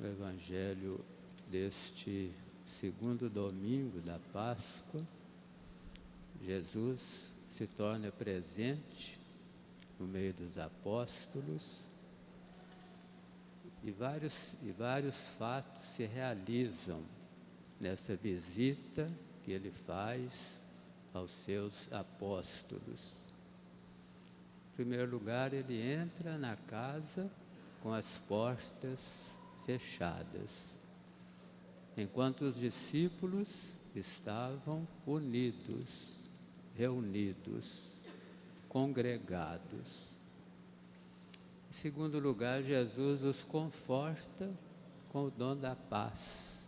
o Evangelho deste segundo domingo da Páscoa, Jesus se torna presente no meio dos apóstolos e vários fatos se realizam nessa visita que ele faz aos seus apóstolos. Em primeiro lugar, ele entra na casa com as portas fechadas, enquanto os discípulos estavam unidos, reunidos, congregados. Em segundo lugar, Jesus os conforta com o dom da paz.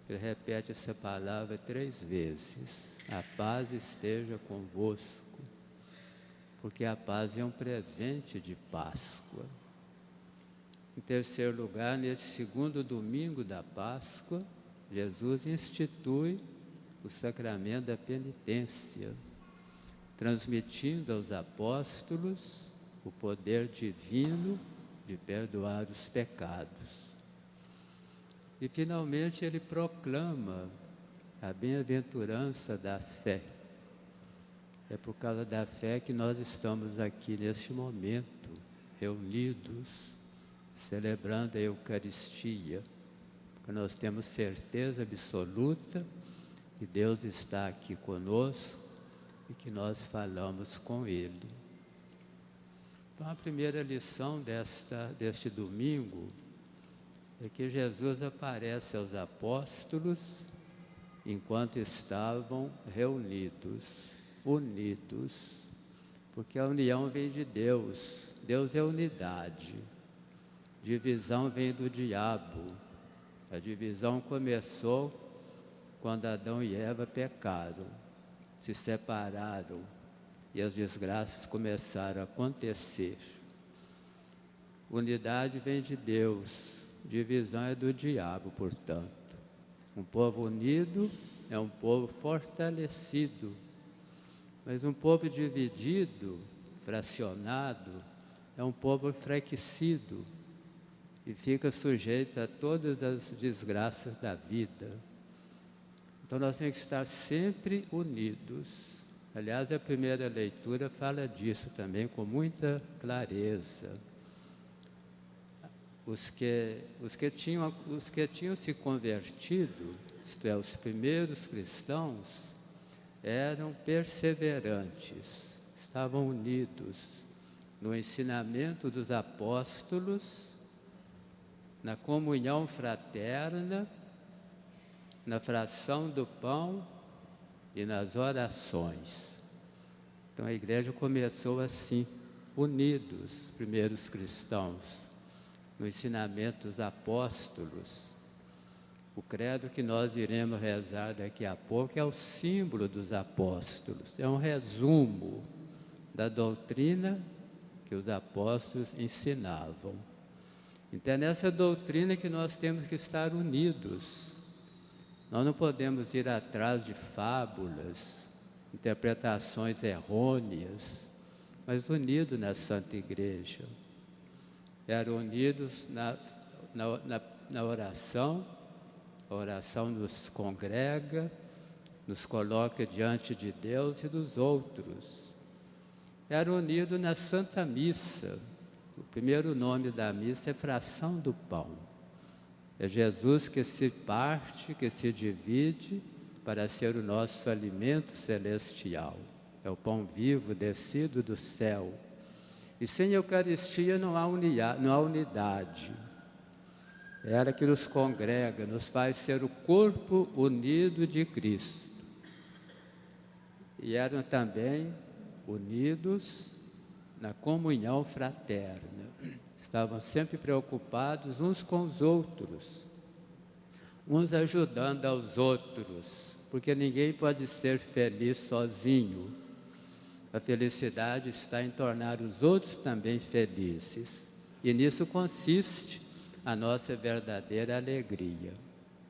Ele repete essa palavra 3 vezes: a paz esteja convosco, porque a paz é um presente de Páscoa. Em terceiro lugar, neste segundo domingo da Páscoa, Jesus institui o sacramento da penitência, transmitindo aos apóstolos o poder divino de perdoar os pecados. E finalmente ele proclama a bem-aventurança da fé. É por causa da fé que nós estamos aqui neste momento, reunidos, celebrando a Eucaristia, porque nós temos certeza absoluta que Deus está aqui conosco e que nós falamos com Ele. Então a primeira lição deste domingo é que Jesus aparece aos apóstolos enquanto estavam reunidos, unidos, porque a união vem de Deus. Deus é unidade. Divisão vem do diabo. A divisão começou quando Adão e Eva pecaram, se separaram e as desgraças começaram a acontecer. Unidade vem de Deus, divisão é do diabo, portanto. Um povo unido é um povo fortalecido, mas um povo dividido, fracionado, é um povo enfraquecido e fica sujeito a todas as desgraças da vida. Então nós temos que estar sempre unidos. Aliás, a primeira leitura fala disso também com muita clareza. Os que tinham se convertido, isto é, os primeiros cristãos, eram perseverantes, estavam unidos no ensinamento dos apóstolos, na comunhão fraterna, na fração do pão e nas orações. Então a igreja começou assim, unidos, os primeiros cristãos, no ensinamento dos apóstolos. O credo que nós iremos rezar daqui a pouco é o símbolo dos apóstolos, é um resumo da doutrina que os apóstolos ensinavam. Então é nessa doutrina que nós temos que estar unidos. Nós não podemos ir atrás de fábulas, interpretações errôneas, mas unidos na Santa Igreja. Eram unidos na oração. A oração nos congrega, nos coloca diante de Deus e dos outros. Eram unidos na Santa Missa. O primeiro nome da missa é fração do pão. É Jesus que se parte, que se divide para ser o nosso alimento celestial. É o pão vivo descido do céu. E sem Eucaristia não há unidade. É ela que nos congrega, nos faz ser o corpo unido de Cristo. E eram também unidos na comunhão fraterna. Estavam sempre preocupados uns com os outros, uns ajudando aos outros, porque ninguém pode ser feliz sozinho. A felicidade está em tornar os outros também felizes. E nisso consiste a nossa verdadeira alegria.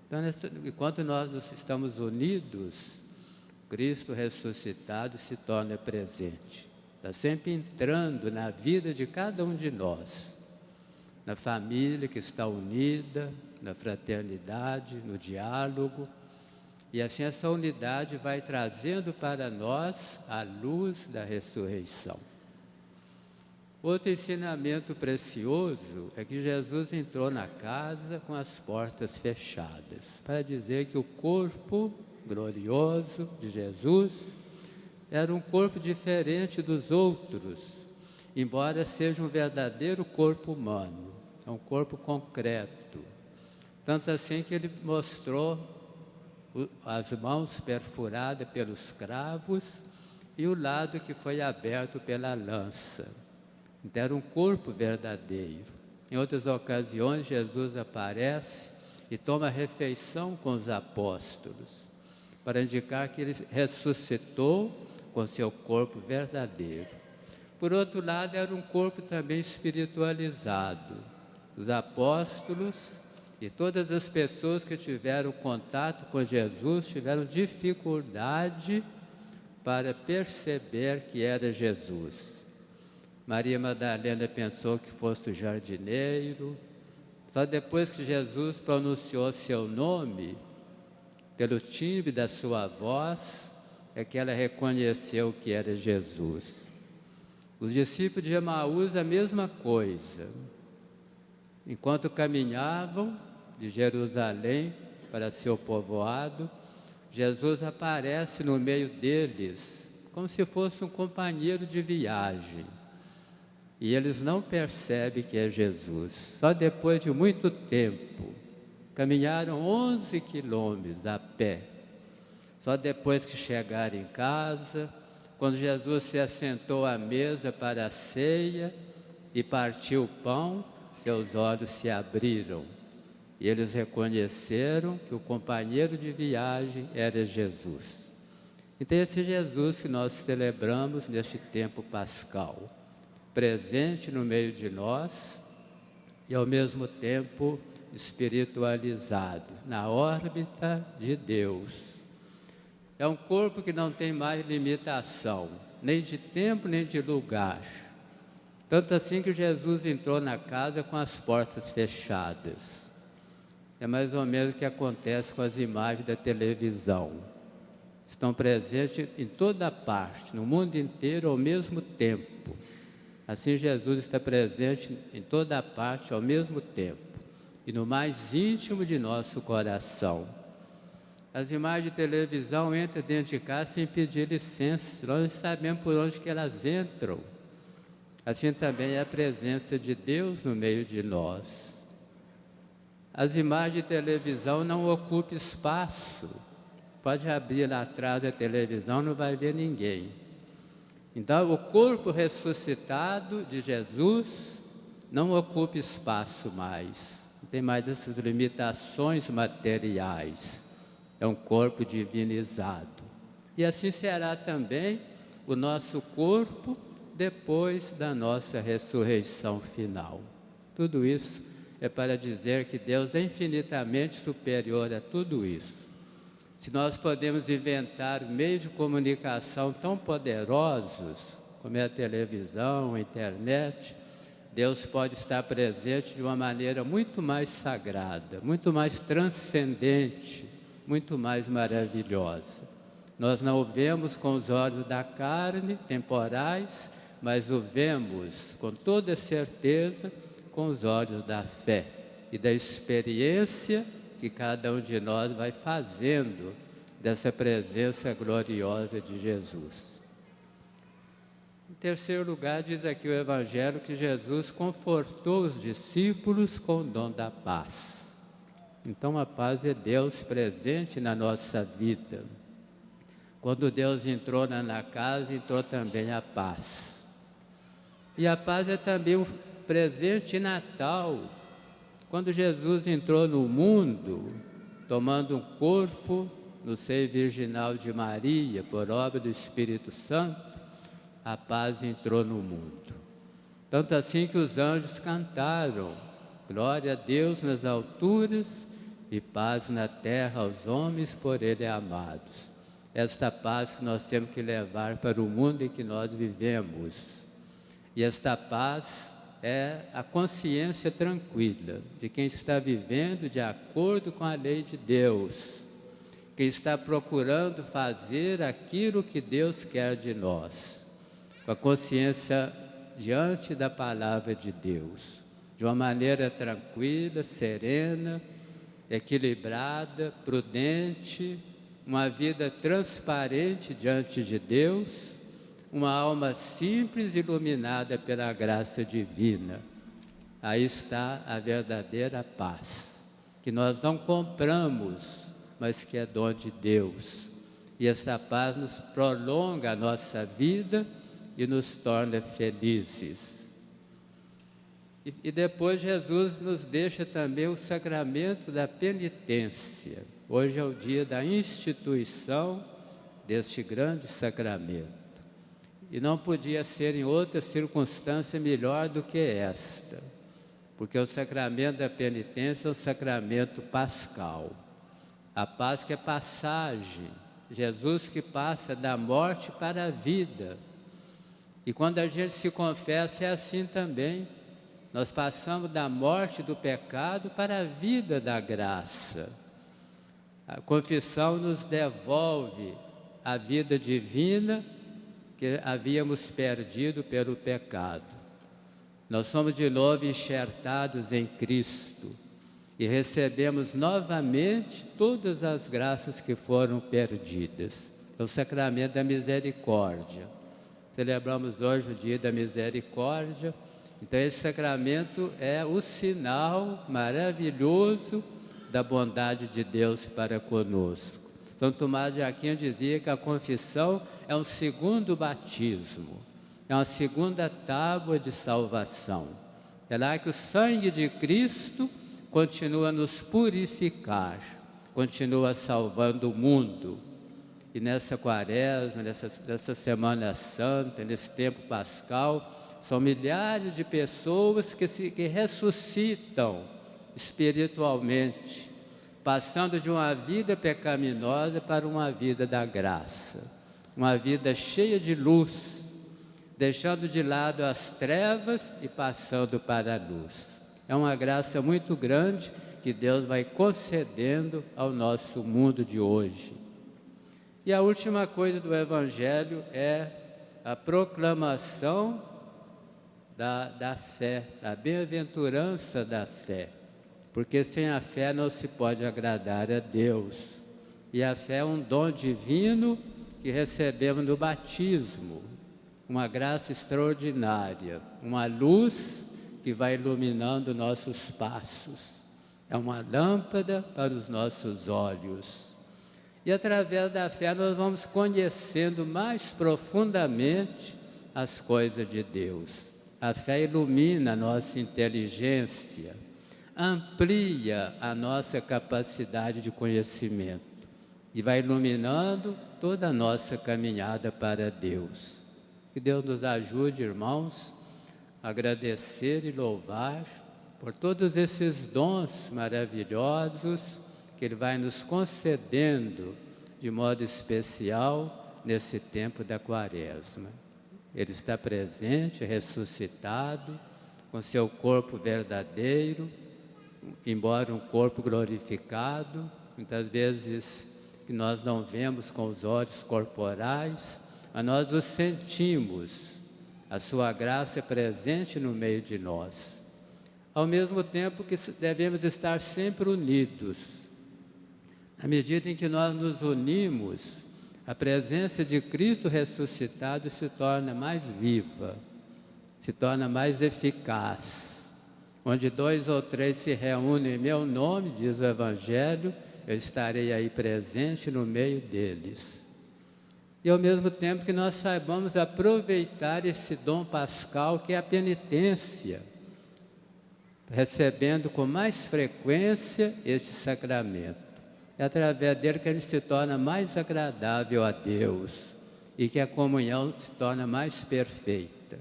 Então, enquanto nós estamos unidos, Cristo ressuscitado se torna presente. Está sempre entrando na vida de cada um de nós. na família que está unida, na fraternidade, no diálogo. E assim essa unidade vai trazendo para nós a luz da ressurreição. Outro ensinamento precioso é que Jesus entrou na casa com as portas fechadas, para dizer que o corpo glorioso de Jesus era um corpo diferente dos outros, embora seja um verdadeiro corpo humano, é um corpo concreto. Tanto assim que ele mostrou as mãos perfuradas pelos cravos e o lado que foi aberto pela lança. Então era um corpo verdadeiro. Em outras ocasiões, Jesus aparece e toma refeição com os apóstolos, para indicar que ele ressuscitou com seu corpo verdadeiro. Por outro lado, era um corpo também espiritualizado. Os apóstolos e todas as pessoas que tiveram contato com Jesus tiveram dificuldade para perceber que era Jesus. Maria Madalena pensou que fosse o jardineiro. Só depois que Jesus pronunciou seu nome, pelo timbre da sua voz, é que ela reconheceu que era Jesus. Os discípulos de Emaús, a mesma coisa. Enquanto caminhavam de Jerusalém para seu povoado, Jesus aparece no meio deles, como se fosse um companheiro de viagem. E eles não percebem que é Jesus. Só depois de muito tempo, caminharam 11 quilômetros a pé. Só depois que chegaram em casa, quando Jesus se assentou à mesa para a ceia e partiu o pão, seus olhos se abriram. E eles reconheceram que o companheiro de viagem era Jesus. Então esse Jesus que nós celebramos neste tempo pascal, presente no meio de nós e ao mesmo tempo espiritualizado, na órbita de Deus. É um corpo que não tem mais limitação, nem de tempo nem de lugar. Tanto assim que Jesus entrou na casa com as portas fechadas. É mais ou menos o que acontece com as imagens da televisão. Estão presentes em toda parte, no mundo inteiro ao mesmo tempo. Assim Jesus está presente em toda parte ao mesmo tempo e no mais íntimo de nosso coração. As imagens de televisão entram dentro de casa sem pedir licença, nós não sabemos por onde que elas entram. Assim também é a presença de Deus no meio de nós. As imagens de televisão não ocupam espaço. Pode abrir lá atrás da televisão, não vai ver ninguém. Então, o corpo ressuscitado de Jesus não ocupa espaço mais. Não tem mais essas limitações materiais. É um corpo divinizado. E assim será também o nosso corpo depois da nossa ressurreição final. Tudo isso é para dizer que Deus é infinitamente superior a tudo isso. Se nós podemos inventar meios de comunicação tão poderosos, como é a televisão, a internet, Deus pode estar presente de uma maneira muito mais sagrada, muito mais transcendente, muito mais maravilhosa. Nós não o vemos com os olhos da carne, temporais, mas o vemos com toda certeza com os olhos da fé e da experiência que cada um de nós vai fazendo dessa presença gloriosa de Jesus. Em terceiro lugar, diz aqui o Evangelho que Jesus confortou os discípulos com o dom da paz. Então a paz é Deus presente na nossa vida. Quando Deus entrou na casa, entrou também a paz. E a paz é também um presente natal. Quando Jesus entrou no mundo, tomando um corpo no seio virginal de Maria, por obra do Espírito Santo, a paz entrou no mundo. Tanto assim que os anjos cantaram, glória a Deus nas alturas e paz na terra aos homens por Ele amados. Esta paz que nós temos que levar para o mundo em que nós vivemos. E esta paz é a consciência tranquila de quem está vivendo de acordo com a lei de Deus, quem está procurando fazer aquilo que Deus quer de nós, com a consciência diante da palavra de Deus, de uma maneira tranquila, serena, equilibrada, prudente, uma vida transparente diante de Deus, uma alma simples iluminada pela graça divina. Aí está a verdadeira paz, que nós não compramos, mas que é dom de Deus. E essa paz nos prolonga a nossa vida e nos torna felizes. E depois Jesus nos deixa também o sacramento da penitência. Hoje é o dia da instituição deste grande sacramento. E não podia ser em outra circunstância melhor do que esta, porque o sacramento da penitência é um sacramento pascal. A Páscoa é passagem, Jesus que passa da morte para a vida. E quando a gente se confessa é assim também. Nós passamos da morte do pecado para a vida da graça. A confissão nos devolve a vida divina que havíamos perdido pelo pecado. Nós somos de novo enxertados em Cristo e recebemos novamente todas as graças que foram perdidas. É o sacramento da misericórdia. Celebramos hoje o dia da misericórdia. Então esse sacramento é o sinal maravilhoso da bondade de Deus para conosco. São Tomás de Aquino dizia que a confissão é um segundo batismo, é uma segunda tábua de salvação. É lá que o sangue de Cristo continua a nos purificar, continua salvando o mundo. E nessa quaresma, nessa Semana Santa, nesse tempo pascal, são milhares de pessoas que ressuscitam espiritualmente, passando de uma vida pecaminosa para uma vida da graça, uma vida cheia de luz, deixando de lado as trevas e passando para a luz. É uma graça muito grande que Deus vai concedendo ao nosso mundo de hoje. E a última coisa do Evangelho é a proclamação da fé, a bem-aventurança da fé. Porque sem a fé não se pode agradar a Deus. E a fé é um dom divino que recebemos no batismo, uma graça extraordinária, uma luz que vai iluminando nossos passos. É uma lâmpada para os nossos olhos. E através da fé nós vamos conhecendo mais profundamente as coisas de Deus. A fé ilumina a nossa inteligência, amplia a nossa capacidade de conhecimento e vai iluminando toda a nossa caminhada para Deus. Que Deus nos ajude, irmãos, a agradecer e louvar por todos esses dons maravilhosos que Ele vai nos concedendo de modo especial nesse tempo da Quaresma. Ele está presente, ressuscitado, com seu corpo verdadeiro, embora um corpo glorificado, muitas vezes que nós não vemos com os olhos corporais, mas nós o sentimos, a sua graça é presente no meio de nós. Ao mesmo tempo que devemos estar sempre unidos. À medida em que nós nos unimos, a presença de Cristo ressuscitado se torna mais viva, se torna mais eficaz. Onde 2 ou 3 se reúnem em meu nome, diz o Evangelho, eu estarei aí presente no meio deles. E ao mesmo tempo que nós saibamos aproveitar esse dom pascal que é a penitência, recebendo com mais frequência este sacramento. É através dele que a gente se torna mais agradável a Deus e que a comunhão se torna mais perfeita.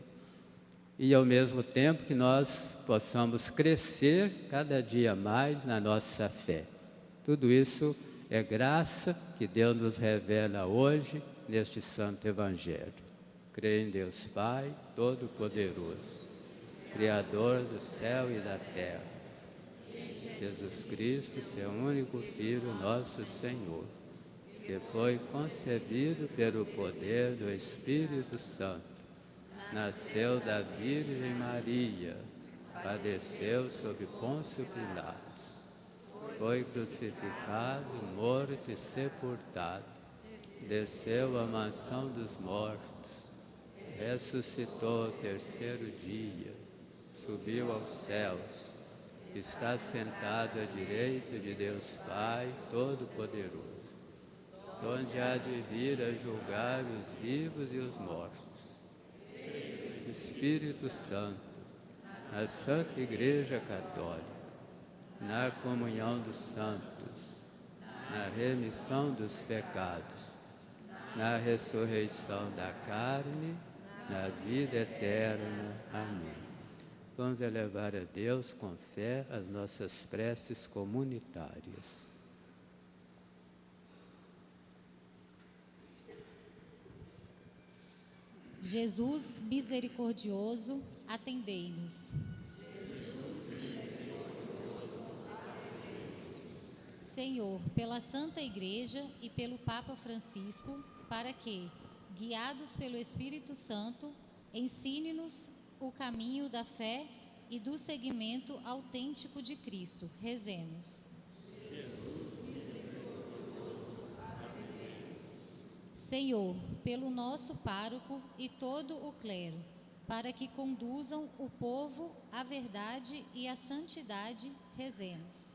E ao mesmo tempo que nós possamos crescer cada dia mais na nossa fé. Tudo isso é graça que Deus nos revela hoje neste Santo Evangelho. Creio em Deus Pai Todo-Poderoso. Criador do céu e da terra. Jesus Cristo, seu único Filho, nosso Senhor, que foi concebido pelo poder do Espírito Santo, nasceu da Virgem Maria, padeceu sob Pôncio Pilatos, foi crucificado, morto e sepultado, desceu à mansão dos mortos, ressuscitou ao terceiro dia, subiu aos céus, está sentado à direita de Deus Pai Todo-Poderoso, onde há de vir a julgar os vivos e os mortos. Espírito Santo, na Santa Igreja Católica, na comunhão dos santos, na remissão dos pecados, na ressurreição da carne, na vida eterna. Amém. Vamos elevar a Deus com fé as nossas preces comunitárias. Jesus misericordioso, atendei-nos. Senhor, pela Santa Igreja e pelo Papa Francisco, para que, guiados pelo Espírito Santo, ensine-nos o caminho da fé e do seguimento autêntico de Cristo. Rezemos. Senhor, pelo nosso pároco e todo o clero, para que conduzam o povo à verdade e à santidade, rezemos.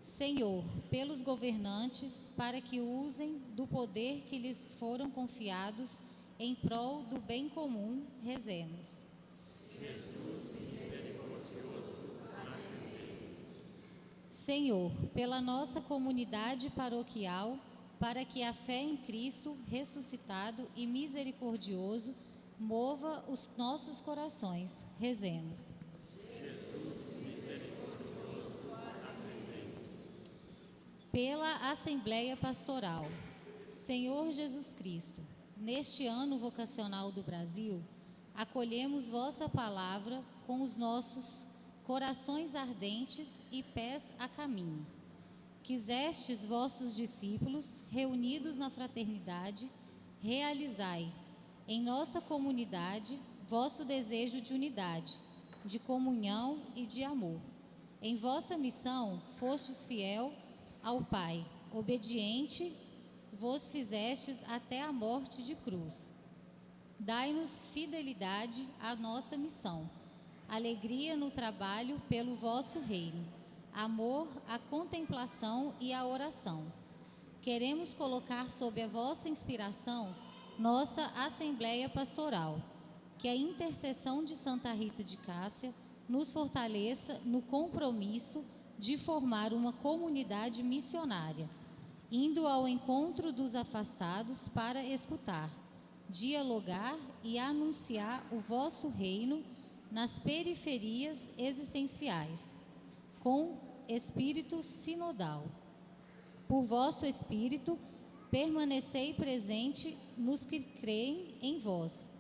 Senhor, pelos governantes, para que usem do poder que lhes foram confiados em prol do bem comum, rezemos. Senhor, pela nossa comunidade paroquial, para que a fé em Cristo ressuscitado e misericordioso mova os nossos corações, rezemos. Pela Assembleia Pastoral, Senhor Jesus Cristo, neste ano vocacional do Brasil, acolhemos vossa palavra com os nossos corações ardentes e pés a caminho. Quisestes vossos discípulos, reunidos na fraternidade, realizai em nossa comunidade vosso desejo de unidade, de comunhão e de amor. Em vossa missão fostes fiel ao Pai, obediente, vos fizestes até a morte de cruz. Dai-nos fidelidade à nossa missão, alegria no trabalho pelo vosso reino, amor à contemplação e à oração. Queremos colocar sob a vossa inspiração nossa Assembleia Pastoral, que a intercessão de Santa Rita de Cássia nos fortaleça no compromisso de formar uma comunidade missionária, indo ao encontro dos afastados para escutar, dialogar e anunciar o vosso reino nas periferias existenciais, com espírito sinodal. Por vosso Espírito, permanecei presente nos que creem em vós.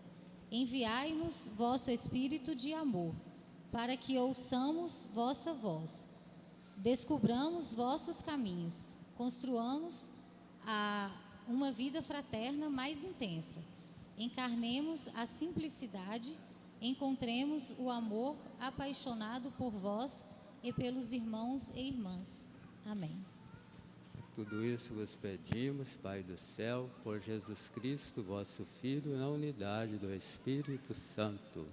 Enviai-nos vosso Espírito de amor, para que ouçamos vossa voz. Descubramos vossos caminhos, construamos uma vida fraterna mais intensa. Encarnemos a simplicidade, encontremos o amor apaixonado por vós e pelos irmãos e irmãs. Amém. Tudo isso vos pedimos, Pai do céu, por Jesus Cristo, vosso Filho, na unidade do Espírito Santo.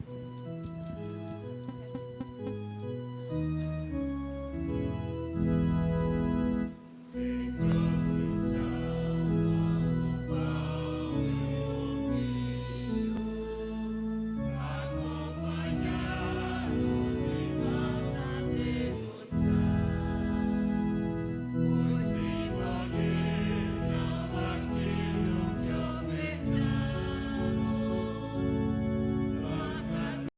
Amém.